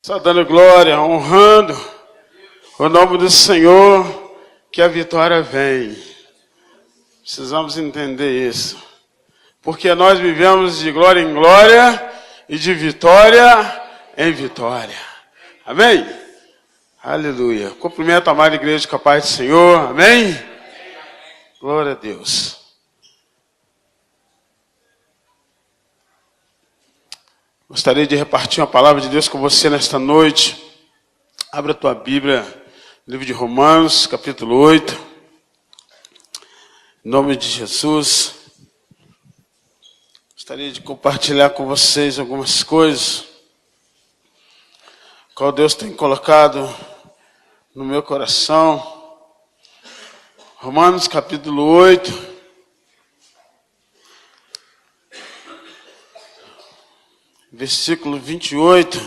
Só dando glória, honrando o nome do Senhor, que a vitória vem. Precisamos entender isso. Porque nós vivemos de glória em glória e de vitória em vitória. Amém? Aleluia. Cumprimento a amada igreja com a paz do Senhor. Amém? Glória a Deus. Gostaria de repartir uma palavra de Deus com você nesta noite. Abra a tua Bíblia, livro de Romanos, capítulo 8. Em nome de Jesus. Gostaria de compartilhar com vocês algumas coisas, qual Deus tem colocado no meu coração. Romanos, capítulo 8. Versículo 28,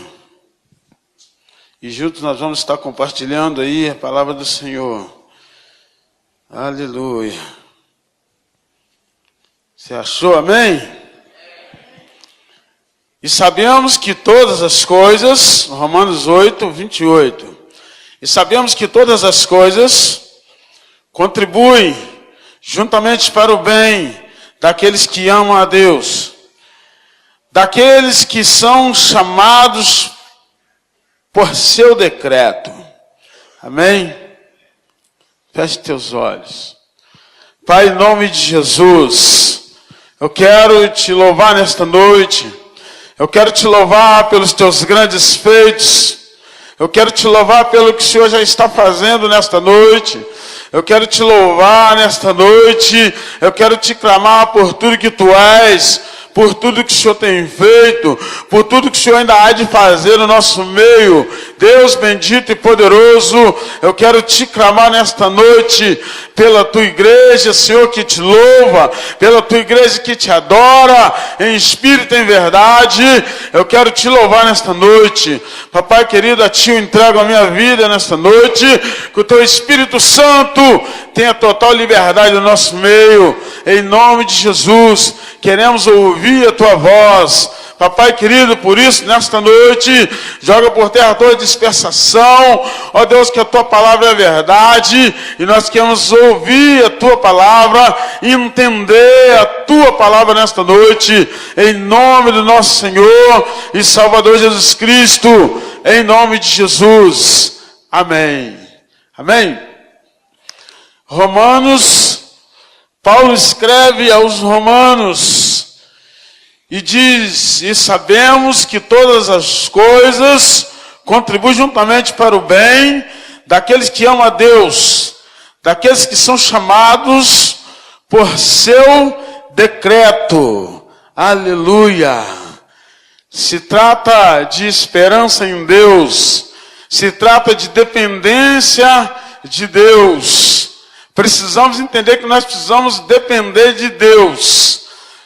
e juntos nós vamos estar compartilhando aí a palavra do Senhor. Aleluia. Você achou, amém? E sabemos que todas as coisas, Romanos 8, 28, e sabemos que todas as coisas contribuem juntamente para o bem daqueles que amam a Deus, daqueles que são chamados por seu decreto. Amém? Feche teus olhos. Pai, em nome de Jesus, eu quero te louvar nesta noite. Eu quero te louvar pelos teus grandes feitos. Eu quero te louvar pelo que o Senhor já está fazendo nesta noite. Eu quero te louvar nesta noite. Eu quero te clamar por tudo que tu és, por tudo que o Senhor tem feito, por tudo que o Senhor ainda há de fazer no nosso meio. Deus bendito e poderoso, eu quero te clamar nesta noite pela tua igreja, Senhor, que te louva, pela tua igreja que te adora, em espírito e em verdade. Eu quero te louvar nesta noite. Papai querido, a ti eu entrego a minha vida nesta noite, que o teu Espírito Santo tenha total liberdade no nosso meio. Em nome de Jesus, queremos ouvir a tua voz. Papai querido, por isso, nesta noite, joga por terra toda dispersação. Ó Deus, que a tua palavra é verdade, e nós queremos ouvir a tua palavra, entender a tua palavra nesta noite, em nome do nosso Senhor e Salvador Jesus Cristo, em nome de Jesus. Amém. Amém. Romanos, Paulo escreve aos Romanos e diz: e sabemos que todas as coisas contribuem juntamente para o bem daqueles que amam a Deus, daqueles que são chamados por seu decreto. Aleluia! Se trata de esperança em Deus, se trata de dependência de Deus. Precisamos entender que nós precisamos depender de Deus.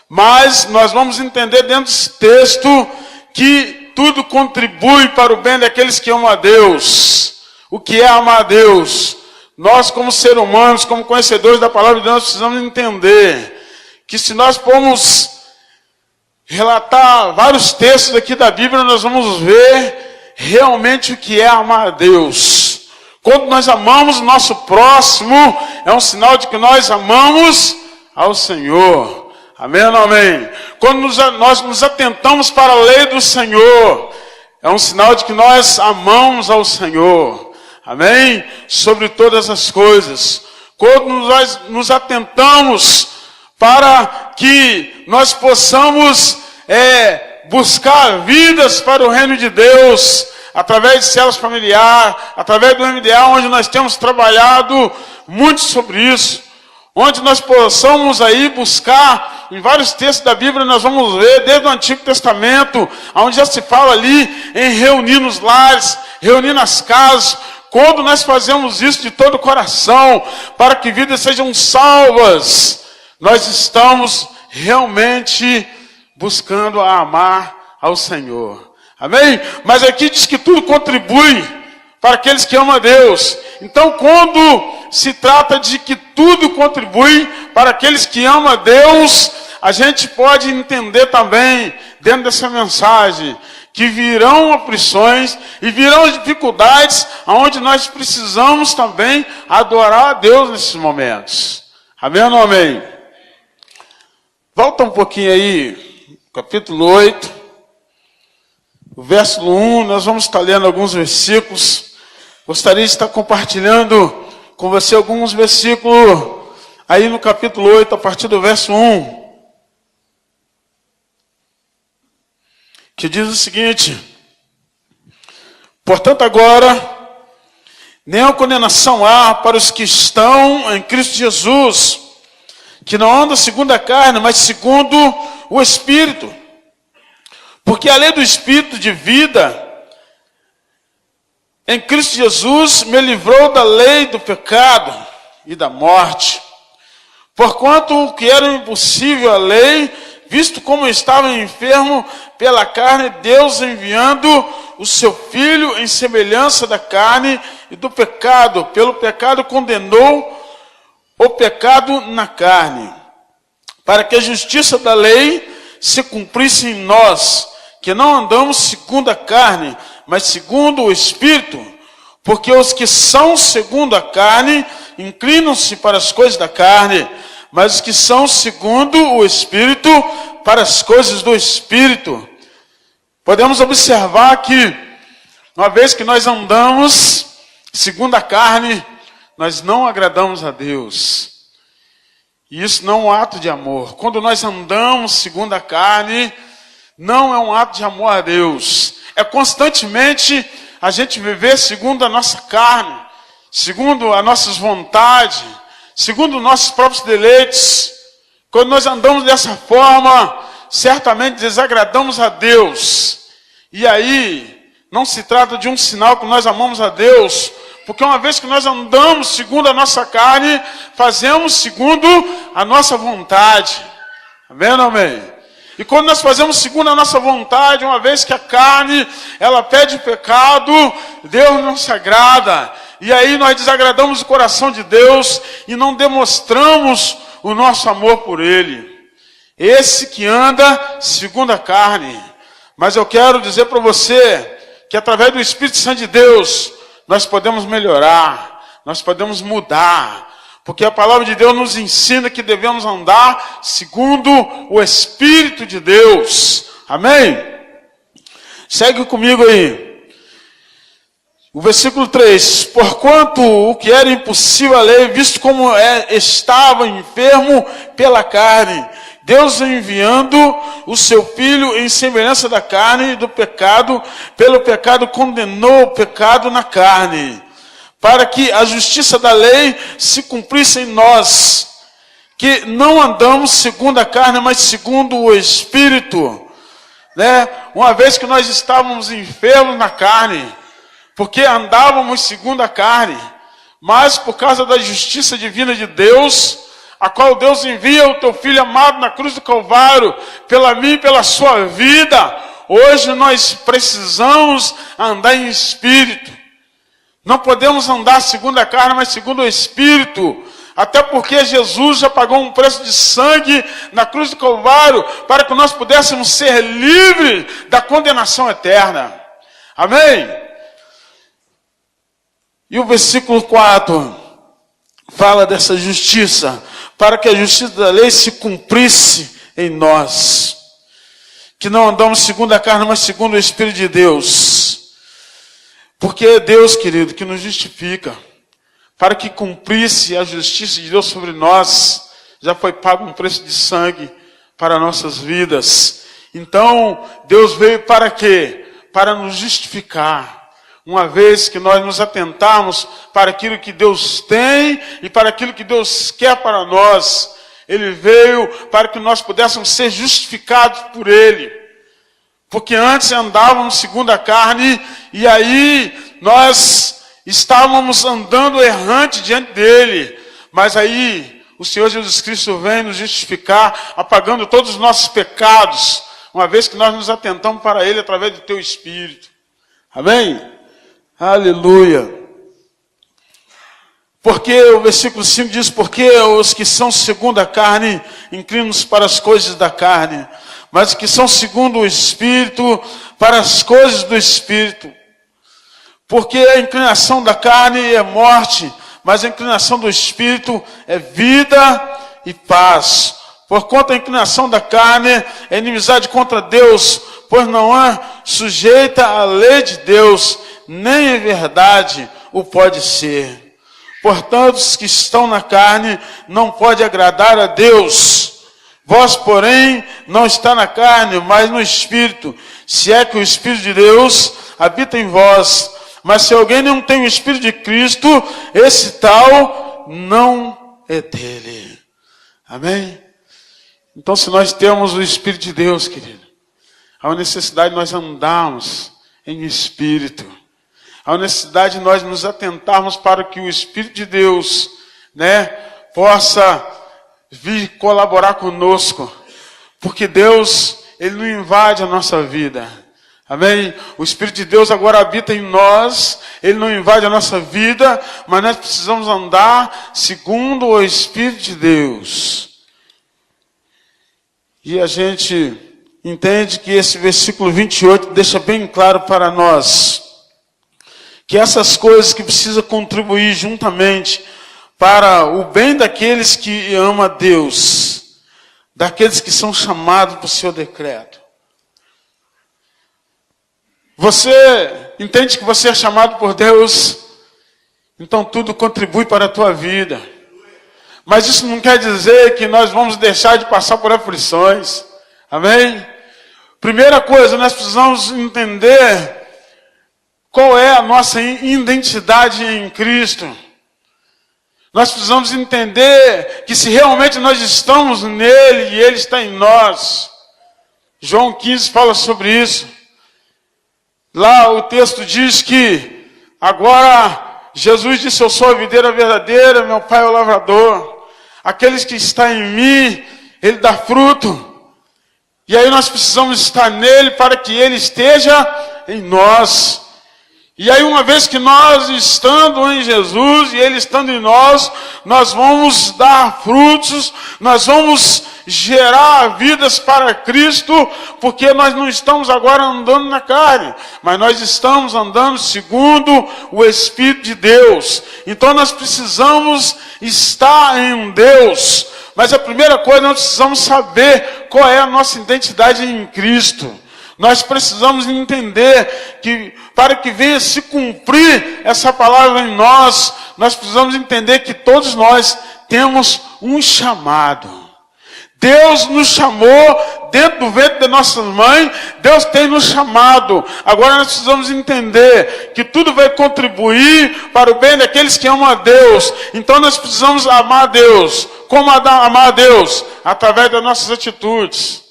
Mas nós vamos entender dentro desse texto que tudo contribui para o bem daqueles que amam a Deus. O que é amar a Deus? Nós, como seres humanos, como conhecedores da palavra de Deus, precisamos entender que se nós formos relatar vários textos aqui da Bíblia, nós vamos ver realmente o que é amar a Deus. Quando nós amamos o nosso próximo, é um sinal de que nós amamos ao Senhor. Amém ou não amém? Quando nós nos atentamos para a lei do Senhor, é um sinal de que nós amamos ao Senhor. Amém? Sobre todas as coisas. Quando nós nos atentamos para que nós possamos buscar vidas para o reino de Deus, através de células familiares, através do MDA, onde nós temos trabalhado muito sobre isso, onde nós possamos aí buscar, em vários textos da Bíblia, nós vamos ver, desde o Antigo Testamento, onde já se fala ali em reunir nos lares, reunir nas casas. Quando nós fazemos isso de todo o coração, para que vidas sejam salvas, nós estamos realmente buscando a amar ao Senhor. Amém? Mas aqui diz que tudo contribui para aqueles que amam a Deus. Então, quando se trata de que tudo contribui para aqueles que amam a Deus, a gente pode entender também, dentro dessa mensagem, que virão aflições e virão dificuldades, onde nós precisamos também adorar a Deus nesses momentos. Amém ou não amém? Volta um pouquinho aí, capítulo 8, o verso 1, nós vamos estar lendo alguns versículos. Gostaria de estar compartilhando com você alguns versículos aí no capítulo 8, a partir do verso 1. Que diz o seguinte: portanto agora, nenhuma condenação há para os que estão em Cristo Jesus, que não andam segundo a carne, mas segundo o Espírito. Porque a lei do Espírito de vida em Cristo Jesus me livrou da lei do pecado e da morte. Porquanto o que era impossível à lei, visto como eu estava enfermo pela carne, Deus enviando o seu Filho em semelhança da carne e do pecado, pelo pecado condenou o pecado na carne, para que a justiça da lei se cumprisse em nós, que não andamos segundo a carne, mas segundo o Espírito, porque os que são segundo a carne inclinam-se para as coisas da carne, mas os que são segundo o Espírito, para as coisas do Espírito. Podemos observar que, uma vez que nós andamos segundo a carne, nós não agradamos a Deus. E isso não é um ato de amor. Quando nós andamos segundo a carne, não é um ato de amor a Deus. É constantemente a gente viver segundo a nossa carne, segundo as nossas vontades, segundo os nossos próprios deleites. Quando nós andamos dessa forma, certamente desagradamos a Deus. E aí, não se trata de um sinal que nós amamos a Deus, porque uma vez que nós andamos segundo a nossa carne, fazemos segundo a nossa vontade. Amém ou não amém? E quando nós fazemos segundo a nossa vontade, uma vez que a carne, ela pede pecado, Deus não se agrada. E aí nós desagradamos o coração de Deus e não demonstramos o nosso amor por Ele. Esse que anda segundo a carne. Mas eu quero dizer para você que através do Espírito Santo de Deus, nós podemos melhorar, nós podemos mudar. Porque a palavra de Deus nos ensina que devemos andar segundo o Espírito de Deus. Amém? Segue comigo aí. O versículo 3. Porquanto o que era impossível à lei, visto como estava enfermo pela carne, Deus enviando o seu Filho em semelhança da carne e do pecado, pelo pecado condenou o pecado na carne, para que a justiça da lei se cumprisse em nós, que não andamos segundo a carne, mas segundo o Espírito. Uma vez que nós estávamos enfermos na carne, porque andávamos segundo a carne, mas por causa da justiça divina de Deus, a qual Deus envia o teu Filho amado na cruz do Calvário, pela minha e pela sua vida, hoje nós precisamos andar em Espírito. Não podemos andar segundo a carne, mas segundo o Espírito. Até porque Jesus já pagou um preço de sangue na cruz do Calvário para que nós pudéssemos ser livres da condenação eterna. Amém? E o versículo 4 fala dessa justiça, para que a justiça da lei se cumprisse em nós, que não andamos segundo a carne, mas segundo o Espírito de Deus. Porque é Deus, querido, que nos justifica. Para que cumprisse a justiça de Deus sobre nós, já foi pago um preço de sangue para nossas vidas. Então, Deus veio para quê? Para nos justificar. Uma vez que nós nos atentarmos para aquilo que Deus tem e para aquilo que Deus quer para nós, Ele veio para que nós pudéssemos ser justificados por Ele. Porque antes andávamos segundo a carne e aí nós estávamos andando errante diante dEle. Mas aí o Senhor Jesus Cristo vem nos justificar, apagando todos os nossos pecados, uma vez que nós nos atentamos para Ele através do Teu Espírito. Amém? Aleluia. Porque o versículo 5 diz, porque os que são segundo a carne inclinam-se para as coisas da carne, mas os que são segundo o Espírito, para as coisas do Espírito. Porque a inclinação da carne é morte, mas a inclinação do Espírito é vida e paz. Porquanto a inclinação da carne é inimizade contra Deus, pois não é sujeita à lei de Deus, nem em verdade o pode ser. Portanto, os que estão na carne não podem agradar a Deus. Vós, porém, não está na carne, mas no Espírito, se é que o Espírito de Deus habita em vós. Mas se alguém não tem o Espírito de Cristo, esse tal não é dele. Amém? Então, se nós temos o Espírito de Deus, querido, há uma necessidade de nós andarmos em Espírito. Há uma necessidade de nós nos atentarmos para que o Espírito de Deus, possa vir colaborar conosco. Porque Deus, Ele não invade a nossa vida. Amém? O Espírito de Deus agora habita em nós, Ele não invade a nossa vida, mas nós precisamos andar segundo o Espírito de Deus. E a gente entende que esse versículo 28 deixa bem claro para nós que essas coisas que precisam contribuir juntamente para o bem daqueles que amam a Deus, daqueles que são chamados por seu decreto. Você entende que você é chamado por Deus, então tudo contribui para a tua vida. Mas isso não quer dizer que nós vamos deixar de passar por aflições. Amém? Primeira coisa, nós precisamos entender qual é a nossa identidade em Cristo. Nós precisamos entender que se realmente nós estamos nele e ele está em nós. João 15 fala sobre isso. Lá o texto diz que agora Jesus disse: eu sou a videira verdadeira, meu Pai é o lavrador. Aqueles que estão em mim, ele dá fruto. E aí nós precisamos estar nele para que ele esteja em nós. E aí, uma vez que nós estando em Jesus e Ele estando em nós, nós vamos dar frutos, nós vamos gerar vidas para Cristo, porque nós não estamos agora andando na carne, mas nós estamos andando segundo o Espírito de Deus. Então nós precisamos estar em Deus, mas a primeira coisa, nós precisamos saber qual é a nossa identidade em Cristo. Nós precisamos entender que para que venha se cumprir essa palavra em nós, nós precisamos entender que todos nós temos um chamado. Deus nos chamou dentro do ventre da nossa mãe, Deus tem nos chamado. Agora nós precisamos entender que tudo vai contribuir para o bem daqueles que amam a Deus. Então nós precisamos amar a Deus. Como amar a Deus? Através das nossas atitudes.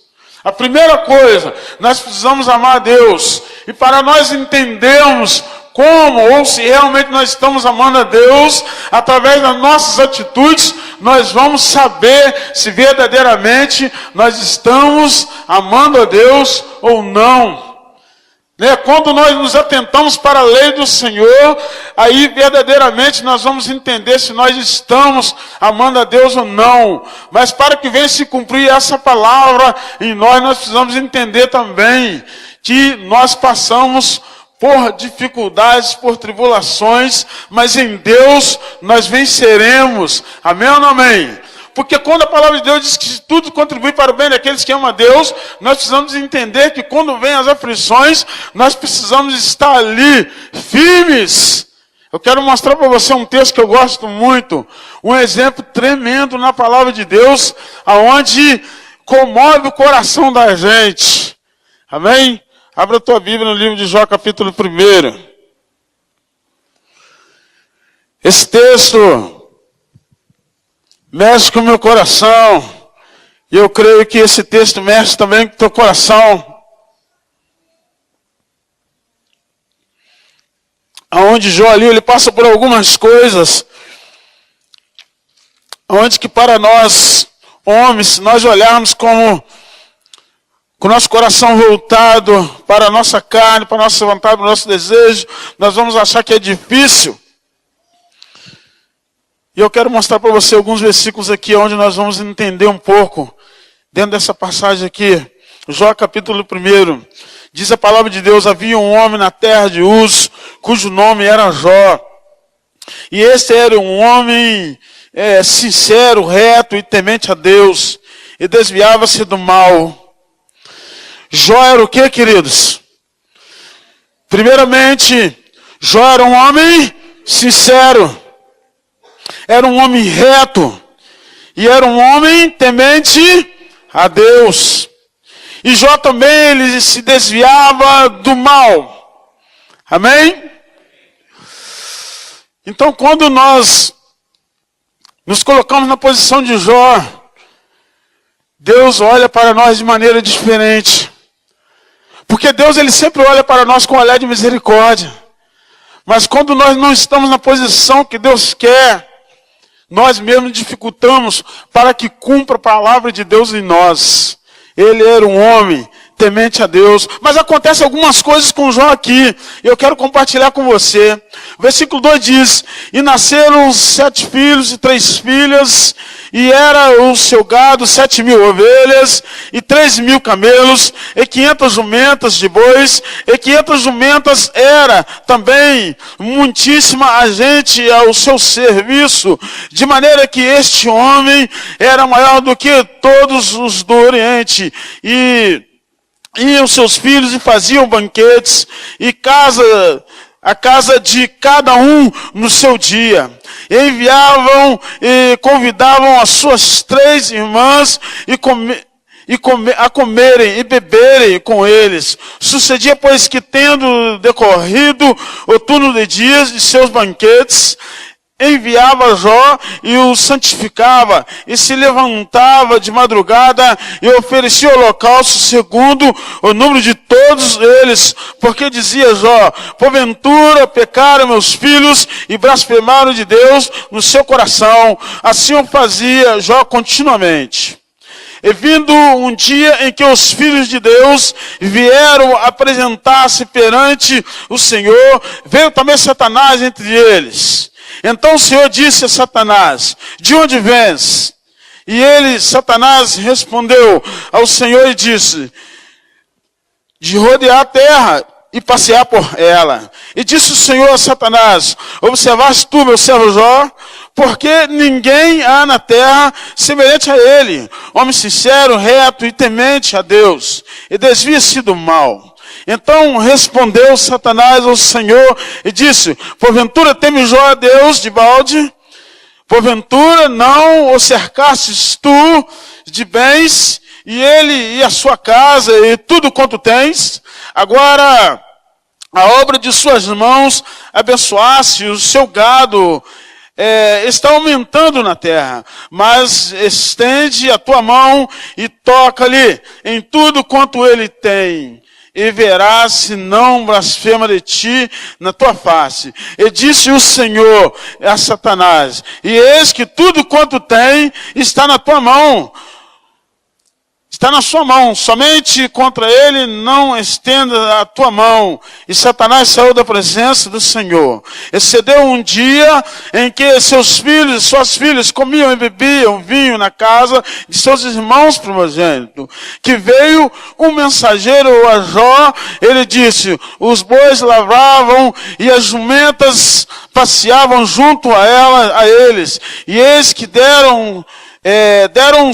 A primeira coisa, nós precisamos amar a Deus. E para nós entendermos como, ou se realmente nós estamos amando a Deus, através das nossas atitudes, nós vamos saber se verdadeiramente nós estamos amando a Deus ou não. Quando nós nos atentamos para a lei do Senhor, aí verdadeiramente nós vamos entender se nós estamos amando a Deus ou não. Mas para que venha se cumprir essa palavra em nós precisamos entender também que nós passamos por dificuldades, por tribulações, mas em Deus nós venceremos. Amém ou não amém? Porque quando a palavra de Deus diz que tudo contribui para o bem daqueles que amam a Deus, nós precisamos entender que quando vem as aflições, nós precisamos estar ali, firmes. Eu quero mostrar para você um texto que eu gosto muito, um exemplo tremendo na palavra de Deus, aonde comove o coração da gente. Amém? Abra a tua Bíblia no livro de Jó, capítulo 1. Esse texto mexe com o meu coração. E eu creio que esse texto mexe também com o teu coração. Aonde Jó ali, ele passa por algumas coisas. Onde que para nós, homens, se nós olharmos com o nosso coração voltado para a nossa carne, para a nossa vontade, para o nosso desejo, nós vamos achar que é difícil. E eu quero mostrar para você alguns versículos aqui, onde nós vamos entender um pouco, dentro dessa passagem aqui, Jó capítulo 1, Diz a palavra de Deus, havia um homem na terra de Uz, cujo nome era Jó. E este era um homem sincero, reto e temente a Deus, e desviava-se do mal. Jó era o que, queridos? Primeiramente, Jó era um homem sincero, era um homem reto, e era um homem temente a Deus. E Jó também, ele se desviava do mal. Amém? Então, quando nós nos colocamos na posição de Jó, Deus olha para nós de maneira diferente. Porque Deus, ele sempre olha para nós com um olhar de misericórdia. Mas quando nós não estamos na posição que Deus quer, nós mesmos dificultamos para que cumpra a palavra de Deus em nós. Ele era um homem temente a Deus. Mas acontece algumas coisas com Jó aqui. Eu quero compartilhar com você. O versículo 2 diz, e nasceram 7 filhos e 3 filhas, e era o seu gado 7.000 ovelhas, e 3.000 camelos, e 500 jumentas de bois, e 500 jumentas era também muitíssima gente ao seu serviço, de maneira que este homem era maior do que todos os do Oriente, e iam seus filhos e faziam banquetes, e a casa de cada um no seu dia. Enviavam e convidavam as suas 3 irmãs a comerem e beberem com eles. Sucedia, pois, que tendo decorrido o turno de dias de seus banquetes, enviava Jó e o santificava, e se levantava de madrugada e oferecia holocausto segundo o número de todos eles, porque dizia Jó, porventura pecaram meus filhos e blasfemaram de Deus no seu coração. Assim o fazia Jó continuamente. E vindo um dia em que os filhos de Deus vieram apresentar-se perante o Senhor, veio também Satanás entre eles. Então o Senhor disse a Satanás, de onde vens? E ele, Satanás, respondeu ao Senhor e disse, de rodear a terra e passear por ela. E disse o Senhor a Satanás, observaste tu, meu servo Jó, porque ninguém há na terra semelhante a ele, homem sincero, reto e temente a Deus, e desvia-se do mal. Então respondeu Satanás ao Senhor e disse, porventura teme Jó a Deus de balde? Porventura não o cercastes tu de bens, e ele e a sua casa e tudo quanto tens? Agora a obra de suas mãos abençoasse, o seu gado está aumentando na terra, mas estende a tua mão e toca-lhe em tudo quanto ele tem, e verás se não blasfema de ti na tua face. E disse o Senhor a Satanás, e eis que tudo quanto tem está na tua mão, está na sua mão, somente contra ele não estenda a tua mão. E Satanás saiu da presença do Senhor. Excedeu um dia em que seus filhos e suas filhas comiam e bebiam vinho na casa de seus irmãos primogênitos. Que veio um mensageiro a Jó, ele disse, os bois lavravam e as jumentas passeavam junto a eles. E eis que deram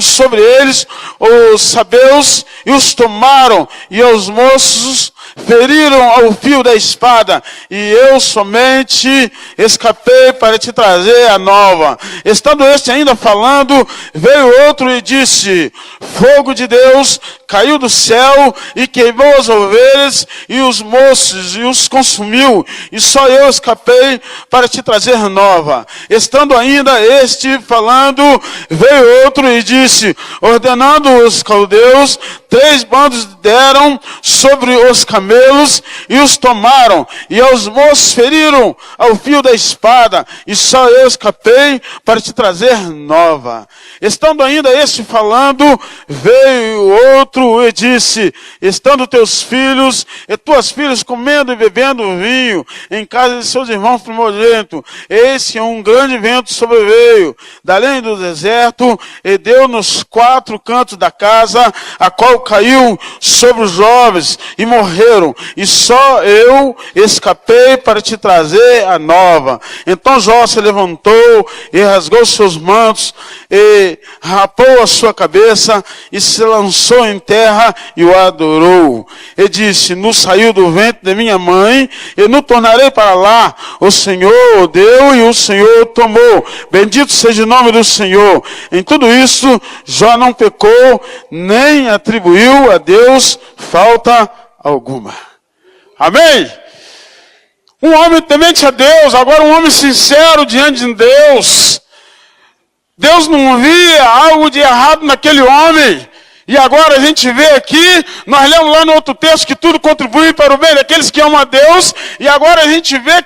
sobre eles os sabeus e os tomaram, e os moços feriram ao fio da espada, e eu somente escapei para te trazer a nova. Estando este ainda falando, veio outro e disse, fogo de Deus caiu do céu e queimou as ovelhas e os moços e os consumiu, e só eu escapei para te trazer nova. Estando ainda este falando, veio outro e disse, ordenando os caldeus, 3 bandos deram sobre os camelos e os tomaram, e aos moços feriram ao fio da espada, e só eu escapei para te trazer nova. Estando ainda este falando, veio outro 4, e disse: estando teus filhos e tuas filhas comendo e bebendo vinho em casa de seus irmãos primogênitos, eis que um grande vento sobreveio da além do deserto e deu nos 4 cantos da casa, a qual caiu sobre os jovens e morreram, e só eu escapei para te trazer a nova. Então Jó se levantou e rasgou seus mantos e rapou a sua cabeça e se lançou em terra e o adorou. E disse: no saiu do ventre de minha mãe, e no tornarei para lá. O Senhor deu e o Senhor tomou. Bendito seja o nome do Senhor. Em tudo isso, Jó não pecou, nem atribuiu a Deus falta alguma. Amém? Um homem temente a Deus, agora um homem sincero diante de Deus. Deus não via algo de errado naquele homem. E agora a gente vê aqui, nós lemos lá no outro texto que tudo contribui para o bem daqueles que amam a Deus. E agora a gente vê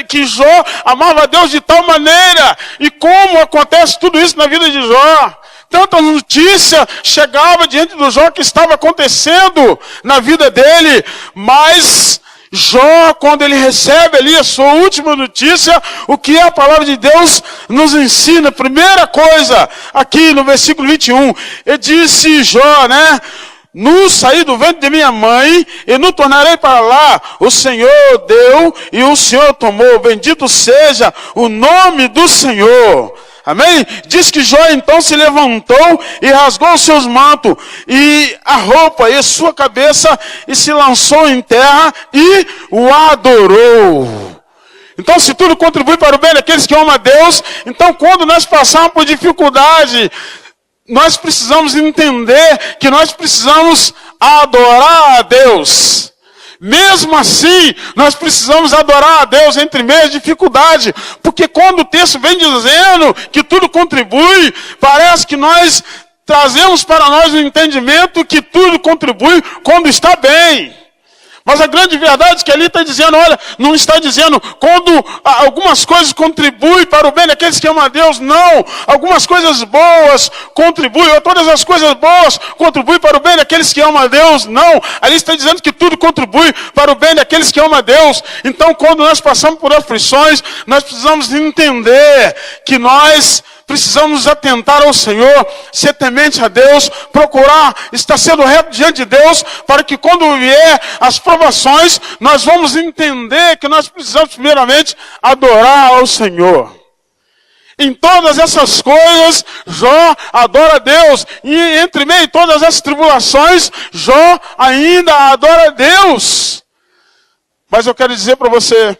que Jó amava a Deus de tal maneira. E como acontece tudo isso na vida de Jó. Tanta notícia chegava diante do Jó que estava acontecendo na vida dele. Mas Jó, quando ele recebe ali a sua última notícia, o que a palavra de Deus nos ensina? Primeira coisa, aqui no versículo 21, ele disse Jó, né? No saí do ventre de minha mãe, e no tornarei para lá. O Senhor deu e o Senhor tomou. Bendito seja o nome do Senhor. Amém? Diz que Jó então se levantou e rasgou os seus mantos e a roupa e sua cabeça e se lançou em terra e o adorou. Então, se tudo contribui para o bem daqueles que amam a Deus, então quando nós passarmos por dificuldade, nós precisamos entender que nós precisamos adorar a Deus. Mesmo assim, nós precisamos adorar a Deus entre meias dificuldades. Porque quando o texto vem dizendo que tudo contribui, parece que nós trazemos para nós o entendimento que tudo contribui quando está bem. Mas a grande verdade é que ali está dizendo, olha, não está dizendo quando algumas coisas contribuem para o bem daqueles que amam a Deus, não. Algumas coisas boas contribuem, ou todas as coisas boas contribuem para o bem daqueles que amam a Deus, não. Ali está dizendo que tudo contribui para o bem daqueles que amam a Deus. Então, quando nós passamos por aflições, nós precisamos entender que nós precisamos atentar ao Senhor, ser temente a Deus, procurar estar sendo reto diante de Deus, para que quando vier as provações, nós vamos entender que nós precisamos primeiramente adorar ao Senhor. Em todas essas coisas, Jó adora a Deus. E entre meio de todas as tribulações, Jó ainda adora a Deus. Mas eu quero dizer para você,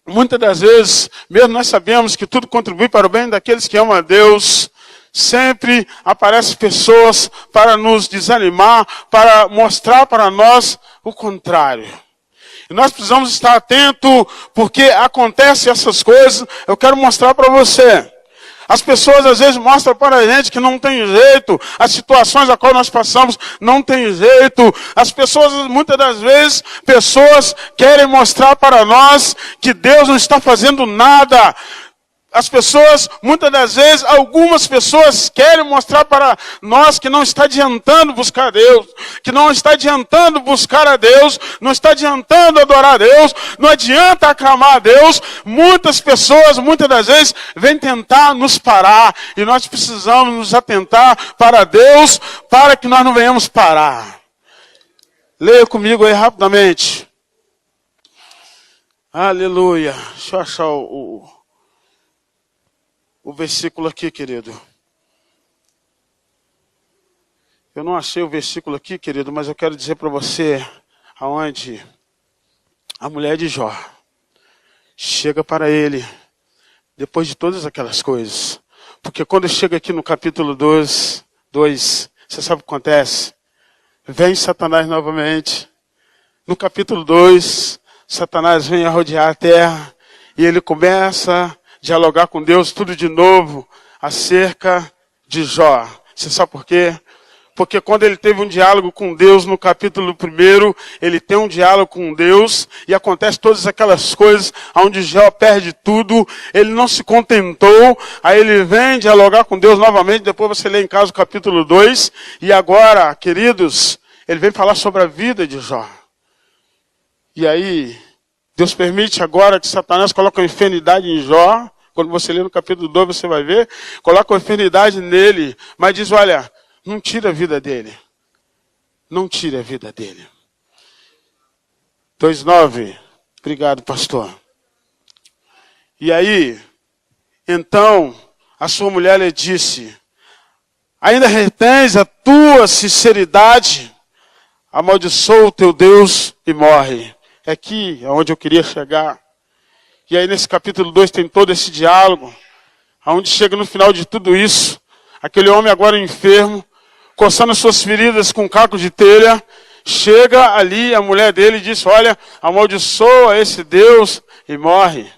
muitas das vezes, mesmo nós sabemos que tudo contribui para o bem daqueles que amam a Deus, sempre aparecem pessoas para nos desanimar, para mostrar para nós o contrário. E nós precisamos estar atentos, porque acontecem essas coisas. Eu quero mostrar para você. As pessoas às vezes mostram para a gente que não tem jeito. As situações a qual nós passamos não tem jeito. As pessoas, muitas das vezes, pessoas querem mostrar para nós que Deus não está fazendo nada. As pessoas, muitas das vezes, algumas pessoas querem mostrar para nós que não está adiantando buscar a Deus, que não está adiantando buscar a Deus, não está adiantando adorar a Deus, não adianta aclamar a Deus. Muitas pessoas, muitas das vezes, vêm tentar nos parar, e nós precisamos nos atentar para Deus, para que nós não venhamos parar. Leia comigo aí rapidamente. Aleluia. Deixa eu achar o versículo aqui, querido. Eu não achei o versículo aqui, querido, mas eu quero dizer para você aonde a mulher de Jó chega para ele depois de todas aquelas coisas. Porque quando chega aqui no capítulo 2, você sabe o que acontece? Vem Satanás novamente. No capítulo 2, Satanás vem a rodear a terra e ele começa dialogar com Deus tudo de novo acerca de Jó. Você sabe por quê? Porque quando ele teve um diálogo com Deus no capítulo 1, ele tem um diálogo com Deus e acontece todas aquelas coisas onde Jó perde tudo, ele não se contentou, aí ele vem dialogar com Deus novamente, depois você lê em casa o capítulo 2, e agora, queridos, ele vem falar sobre a vida de Jó. E aí, Deus permite agora que Satanás coloque uma enfermidade em Jó. Quando você lê no capítulo 2, você vai ver. Coloca uma enfermidade nele. Mas diz, olha, não tira a vida dele. Não tire a vida dele. 2:9. Obrigado, pastor. E aí, então, a sua mulher lhe disse, ainda retens a tua sinceridade? Amaldiçoa o teu Deus e morre. É aqui onde eu queria chegar. E aí nesse capítulo 2 tem todo esse diálogo, onde chega no final de tudo isso, aquele homem agora enfermo, coçando as suas feridas com um caco de telha, chega ali a mulher dele e diz, olha, amaldiçoa esse Deus e morre.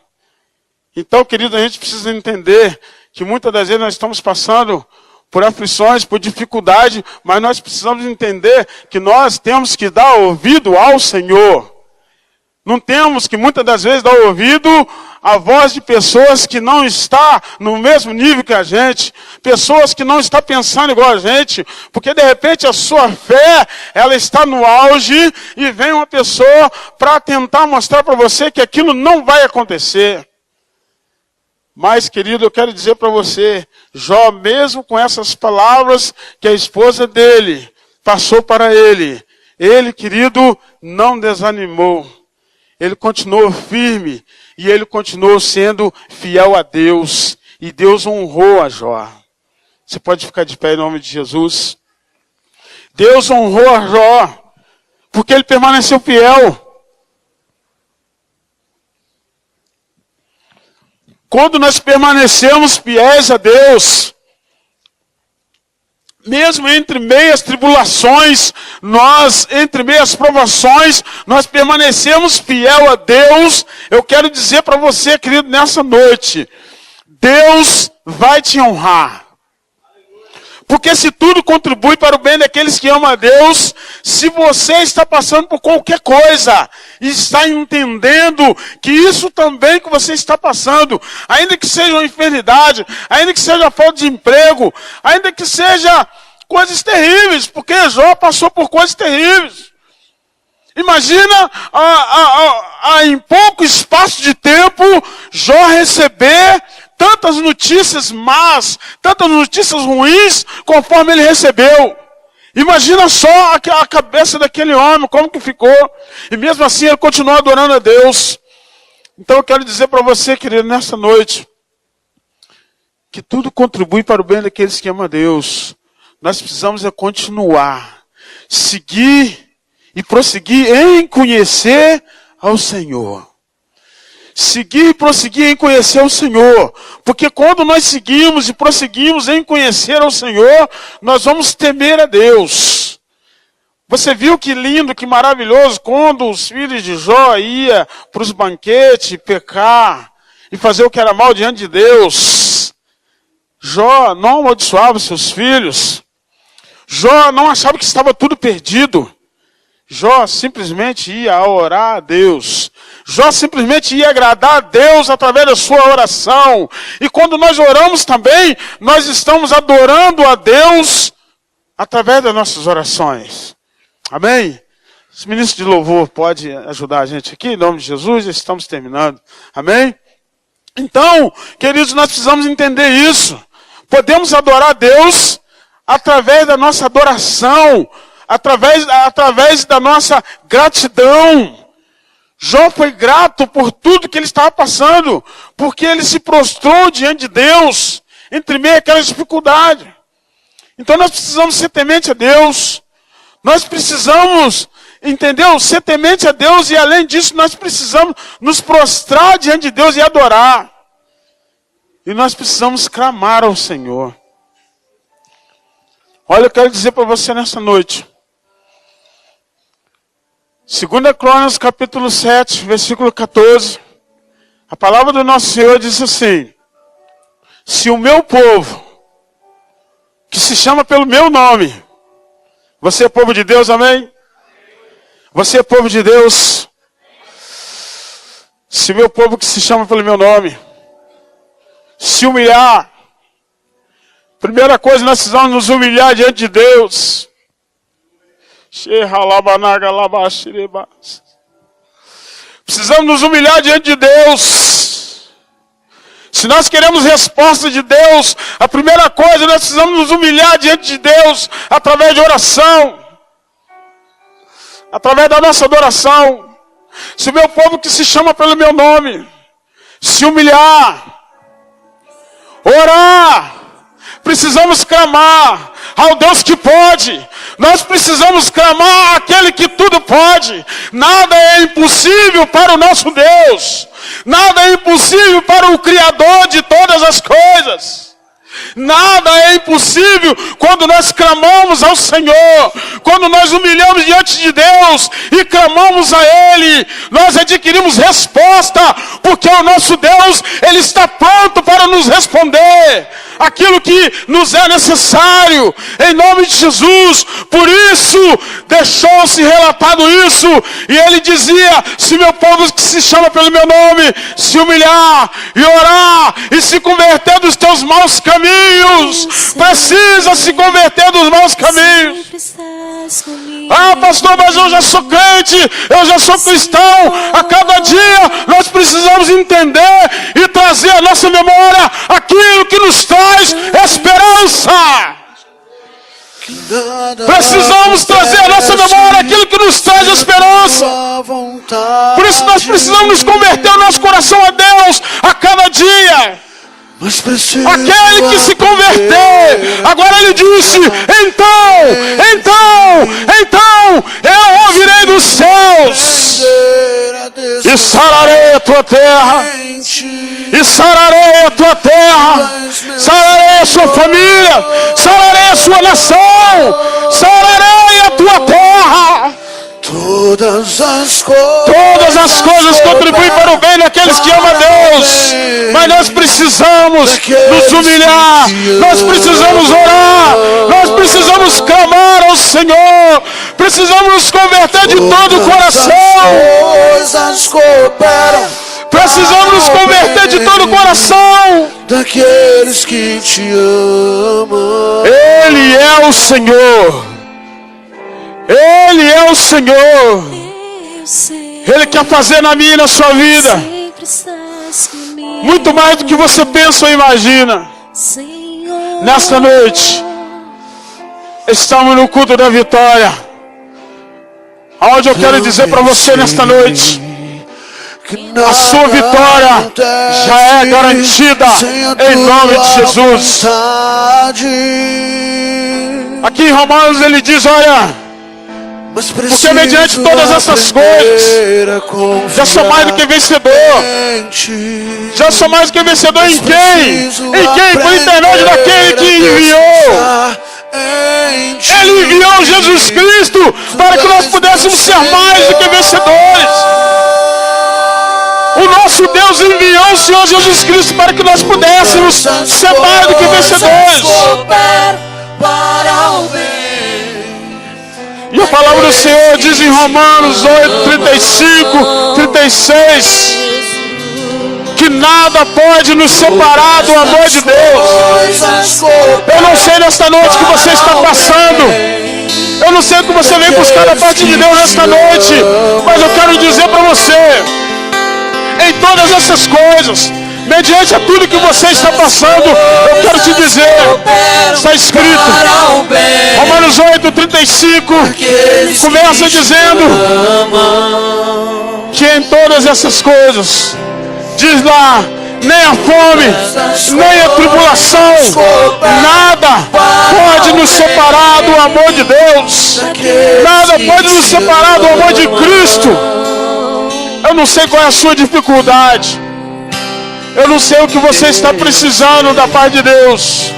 Então, querido, a gente precisa entender que muitas das vezes nós estamos passando por aflições, por dificuldade, mas nós precisamos entender que nós temos que dar ouvido ao Senhor. Não temos que muitas das vezes dar ouvido à voz de pessoas que não estão no mesmo nível que a gente, pessoas que não estão pensando igual a gente, porque de repente a sua fé, ela está no auge e vem uma pessoa para tentar mostrar para você que aquilo não vai acontecer. Mas, querido, eu quero dizer para você, Jó, mesmo com essas palavras que a esposa dele passou para ele, querido, não desanimou. Ele continuou firme e ele continuou sendo fiel a Deus. E Deus honrou a Jó. Você pode ficar de pé em nome de Jesus. Deus honrou a Jó porque ele permaneceu fiel. Quando nós permanecemos fiéis a Deus, mesmo entre meias tribulações, entre meias provações, nós permanecemos fiel a Deus. Eu quero dizer para você, querido, nessa noite, Deus vai te honrar. Porque se tudo contribui para o bem daqueles que amam a Deus, se você está passando por qualquer coisa, e está entendendo que isso também que você está passando, ainda que seja uma enfermidade, ainda que seja falta de emprego, ainda que seja coisas terríveis, porque Jó passou por coisas terríveis. Imagina, em pouco espaço de tempo, Jó receber tantas notícias más, tantas notícias ruins, conforme ele recebeu. Imagina só a cabeça daquele homem, como que ficou. E mesmo assim ele continuou adorando a Deus. Então eu quero dizer para você, querido, nessa noite, que tudo contribui para o bem daqueles que amam a Deus. Nós precisamos continuar, seguir e prosseguir em conhecer ao Senhor. Seguir e prosseguir em conhecer o Senhor. Porque quando nós seguimos e prosseguimos em conhecer ao Senhor, nós vamos temer a Deus. Você viu que lindo, que maravilhoso, quando os filhos de Jó iam para os banquetes pecar e fazer o que era mal diante de Deus. Jó não amaldiçoava seus filhos. Jó não achava que estava tudo perdido. Jó simplesmente ia orar a Deus. Jó simplesmente ia agradar a Deus através da sua oração. E quando nós oramos também, nós estamos adorando a Deus através das nossas orações. Amém? Os ministros de louvor pode ajudar a gente aqui, em nome de Jesus, estamos terminando. Amém? Então, queridos, nós precisamos entender isso. Podemos adorar a Deus através da nossa adoração, através da nossa gratidão. Jó foi grato por tudo que ele estava passando, porque ele se prostrou diante de Deus, entre meio àquela dificuldade. Então nós precisamos ser temente a Deus. Nós precisamos, entendeu? Ser temente a Deus e além disso nós precisamos nos prostrar diante de Deus e adorar. E nós precisamos clamar ao Senhor. Olha, eu quero dizer para você nessa noite. 2 Crônicas, capítulo 7, versículo 14. A palavra do nosso Senhor diz assim: se o meu povo, que se chama pelo meu nome, Você é povo de Deus, amém? Você é povo de Deus. Se meu povo que se chama pelo meu nome se humilhar, primeira coisa, nós precisamos nos humilhar diante de Deus. Precisamos nos humilhar diante de Deus. Se nós queremos resposta de Deus, a primeira coisa, nós precisamos nos humilhar diante de Deus através de oração. Através da nossa adoração. Se o meu povo que se chama pelo meu nome se humilhar, orar, precisamos clamar ao Deus que pode. Nós precisamos clamar àquele que tudo pode. Nada é impossível para o nosso Deus. Nada é impossível para o Criador de todas as coisas. Nada é impossível quando nós clamamos ao Senhor. Quando nós humilhamos diante de Deus e clamamos a Ele, nós adquirimos resposta, porque o nosso Deus, Ele está pronto para nos responder aquilo que nos é necessário, em nome de Jesus. Por isso, deixou-se relatado isso, e Ele dizia: se meu povo que se chama pelo meu nome se humilhar e orar e se converter dos teus maus caminhos, precisa se converter dos maus caminhos. Ah, pastor, mas eu já sou crente, eu já sou cristão. A cada dia nós precisamos entender e trazer à nossa memória aquilo que nos traz esperança. Precisamos trazer à nossa memória aquilo que nos traz esperança. Por isso nós precisamos nos converter o nosso coração a Deus a cada dia. Aquele que se converter, agora ele disse: então eu ouvirei dos céus e sararei a tua terra, e sararei a tua terra, sararei a sua família, sararei a sua nação, sararei a tua terra. Todas as coisas contribuem para o bem daqueles que amam a Deus. Mas nós precisamos nos humilhar, nós precisamos orar, nós precisamos clamar ao Senhor, precisamos nos converter de todo o coração. Precisamos nos converter de todo o coração daqueles que te amam. Ele é o Senhor. Ele é o Senhor. Ele quer fazer na minha e na sua vida muito mais do que você pensa ou imagina. Nesta noite estamos no culto da vitória, onde eu quero dizer para você nesta noite: a sua vitória já é garantida em nome de Jesus. Aqui em Romanos ele diz: olha, porque mediante todas essas coisas já sou mais do que vencedor. Já sou mais do que vencedor em quem? Em quem? Por intermédio daquele que enviou. Ele enviou Jesus Cristo para que nós pudéssemos ser mais do que vencedores. O nosso Deus enviou o Senhor Jesus Cristo para que nós pudéssemos ser mais do que vencedores. E a palavra do Senhor diz em Romanos 8, 35, 36, que nada pode nos separar do amor de Deus. Eu não sei nesta noite que você está passando, eu não sei o que você vem buscar da parte de Deus nesta noite, mas eu quero dizer para você: em todas essas coisas, mediante a tudo que você está passando, eu quero te dizer, está escrito, Romanos 8, 35, começa dizendo que em todas essas coisas, diz lá, nem a fome, nem a tribulação, nada pode nos separar do amor de Deus, nada pode nos separar do amor de Cristo. Eu não sei qual é a sua dificuldade, eu não sei o que você está precisando da parte de Deus,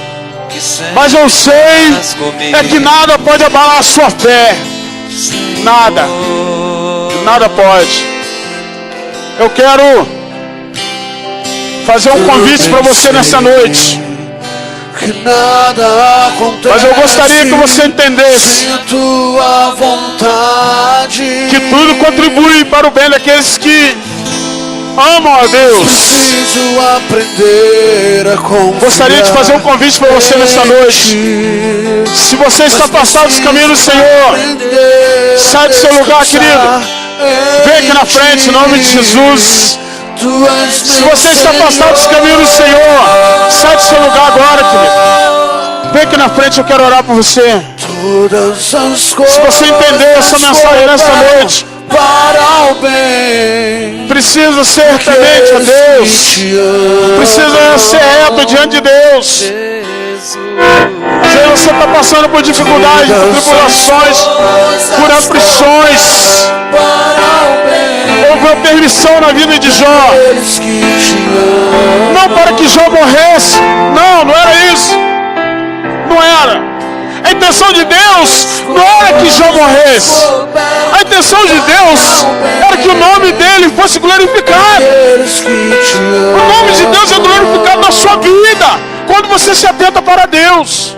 mas eu sei é que nada pode abalar a sua fé. Nada pode. Eu quero fazer um convite para você nessa noite. que nada acontece. Mas eu gostaria que você entendesse sem a tua vontade. que tudo contribui para o bem daqueles que amam a Deus. Preciso aprender a confiar. Gostaria de fazer um convite para você nesta noite. Se você está afastado dos caminhos do Senhor, sai do seu lugar, querido. Vem aqui na frente, em nome de Jesus. Se você está afastado dos caminhos do Senhor, sai do seu lugar agora, querido. Vem aqui na frente, eu quero orar por você. Se você entender essa mensagem nesta noite, para o bem, precisa ser temente a Deus, precisa ser reto diante de Deus. Se você está passando por dificuldades, por tribulações, por aflições, houve uma permissão na vida de Jó, não para que Jó morresse, não era isso, não era. A intenção de Deus não era que Jó morresse. A intenção de Deus era que o nome dele fosse glorificado. O nome de Deus é glorificado na sua vida quando você se atenta para Deus.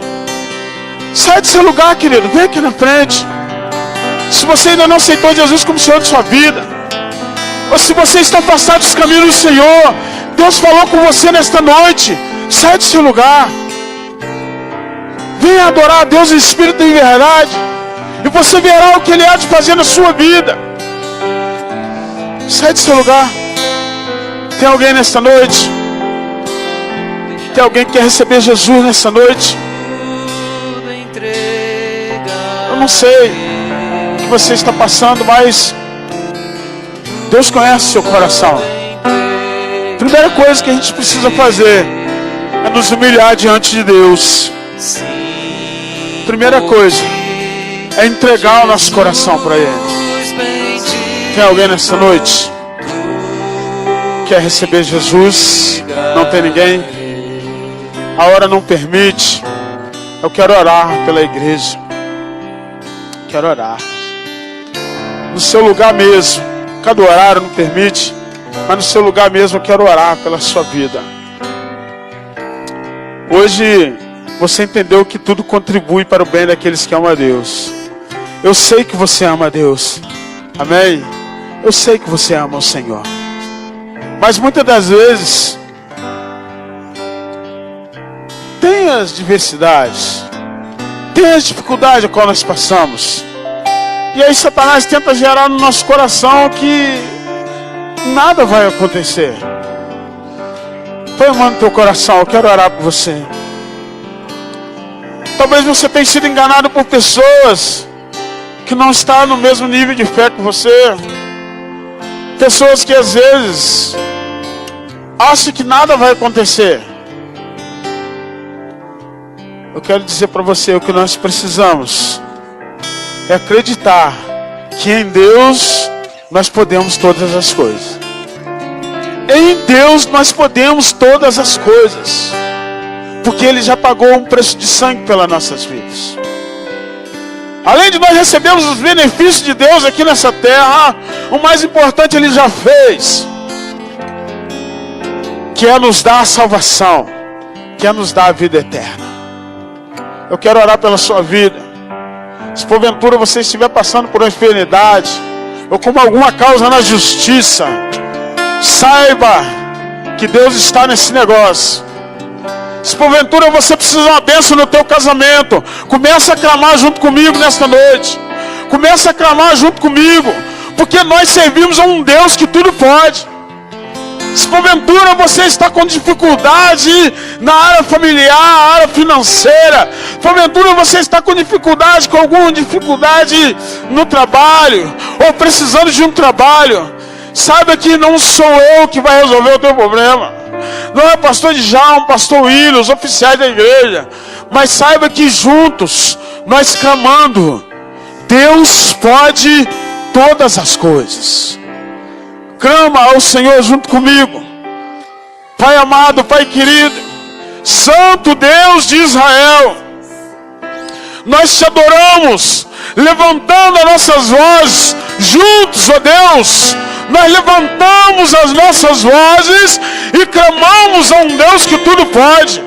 Sai do seu lugar, querido. Vem aqui na frente. Se você ainda não aceitou Jesus como Senhor de sua vida, ou se você está afastado dos caminhos do Senhor, Deus falou com você nesta noite. Sai do seu lugar. Venha adorar a Deus em espírito e em verdade, e você verá o que Ele há de fazer na sua vida. Sai do seu lugar. Tem alguém nesta noite? Tem alguém que quer receber Jesus nessa noite? Eu não sei o que você está passando, mas Deus conhece o seu coração. Primeira coisa que a gente precisa fazer é nos humilhar diante de Deus. Primeira coisa é entregar o nosso coração para Ele. Tem alguém nessa noite? Quer receber Jesus? Não tem ninguém? A hora não permite. Eu quero orar pela igreja. Quero orar. No seu lugar mesmo. Cada horário não permite, mas no seu lugar mesmo eu quero orar pela sua vida. Hoje você entendeu que tudo contribui para o bem daqueles que amam a Deus. Eu sei que você ama a Deus. Amém? Eu sei que você ama o Senhor. Mas muitas das vezes tem as diversidades, tem as dificuldades a qual nós passamos. E aí Satanás tenta gerar no nosso coração que nada vai acontecer. Põe a mão no teu coração, eu quero orar por você. Talvez você tenha sido enganado por pessoas que não estão no mesmo nível de fé que você. Pessoas que às vezes acham que nada vai acontecer. Eu quero dizer para você, o que nós precisamos é acreditar que em Deus nós podemos todas as coisas. Em Deus nós podemos todas as coisas. Porque Ele já pagou um preço de sangue pelas nossas vidas. Além de nós recebermos os benefícios de Deus aqui nessa terra, o mais importante Ele já fez, que é nos dar a salvação, que é nos dar a vida eterna. Eu quero orar pela sua vida. Se porventura você estiver passando por uma enfermidade, ou com alguma causa na justiça, saiba que Deus está nesse negócio. Se porventura você precisa de uma bênção no teu casamento, começa a clamar junto comigo nesta noite. Começa a clamar junto comigo, porque nós servimos a um Deus que tudo pode. Se porventura você está com dificuldade na área familiar, área financeira, porventura você está com dificuldade, com alguma dificuldade no trabalho, ou precisando de um trabalho, saiba que não sou eu que vai resolver o teu problema. Não é o pastor Djalma, pastor William, os oficiais da igreja, mas saiba que juntos, nós clamando, Deus pode todas as coisas. Clama ao Senhor junto comigo. Pai amado, Pai querido, Santo Deus de Israel, nós te adoramos, levantando as nossas vozes juntos, ó Deus. Nós levantamos as nossas vozes e clamamos a um Deus que tudo pode.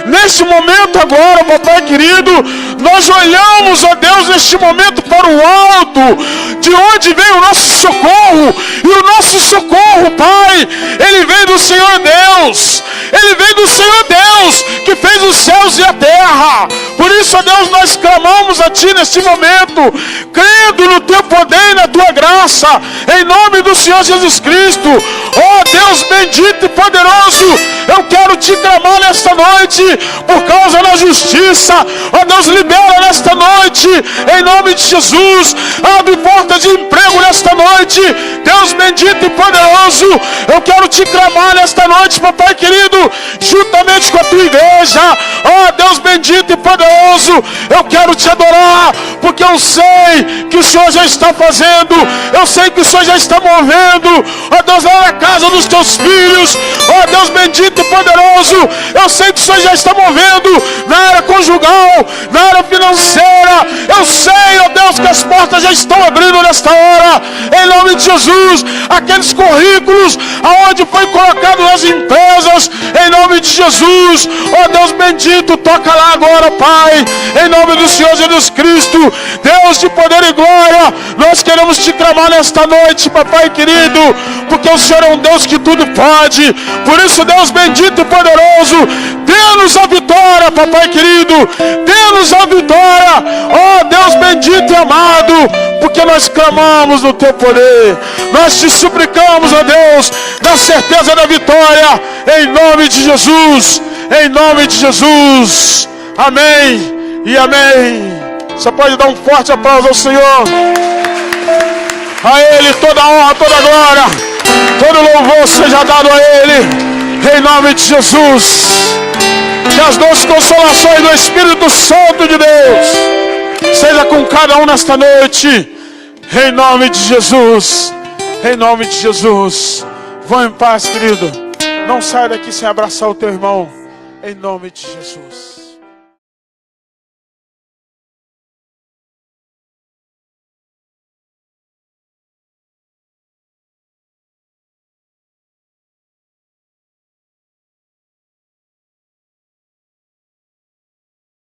Neste momento agora, papai querido, nós olhamos, ó Deus, neste momento para o alto, de onde vem o nosso socorro. E o nosso socorro, Pai, ele vem do Senhor Deus. Ele vem do Senhor Deus, que fez os céus e a terra. Por isso, ó Deus, nós clamamos a Ti neste momento, crendo no Teu poder e na Tua graça, em nome do Senhor Jesus Cristo. Ó Deus bendito e poderoso, eu quero Te clamar nesta noite, por causa da justiça. Ó Deus, libera nesta noite, em nome de Jesus. Abre portas de emprego nesta noite. Deus bendito e poderoso, eu quero Te clamar nesta noite, papai querido, juntamente com a Tua igreja. Ó Deus bendito e poderoso, eu quero Te adorar, porque eu sei que o Senhor já está fazendo, eu sei que o Senhor já está movendo, ó Deus, lá na casa dos Teus filhos. Ó Deus bendito e poderoso, eu sei que o Senhor já está movendo na área conjugal, na área financeira. Eu sei, ó Deus, que as portas já estão abrindo nesta hora, em nome de Jesus. Aqueles currículos aonde foi colocado nas empresas, em nome de Jesus. Ó Deus bendito, toca lá agora, Pai, em nome do Senhor Jesus Cristo. Deus de poder e glória, nós queremos Te clamar nesta noite, papai querido, porque o Senhor é um Deus que tudo pode. Por isso, Deus bendito e poderoso, dê-nos a vitória, papai querido, dê-nos a vitória, ó Deus bendito e amado, porque nós clamamos no Teu poder, nós Te suplicamos, ó Deus, na certeza da vitória, em nome de Jesus, em nome de Jesus. Amém e amém. Você pode dar um forte aplauso ao Senhor. A Ele toda a honra, toda a glória, todo louvor seja dado a Ele, em nome de Jesus. Que as doces consolações do Espírito Santo de Deus seja com cada um nesta noite, em nome de Jesus, em nome de Jesus. Vão em paz, querido. Não saia daqui sem abraçar o teu irmão, em nome de Jesus.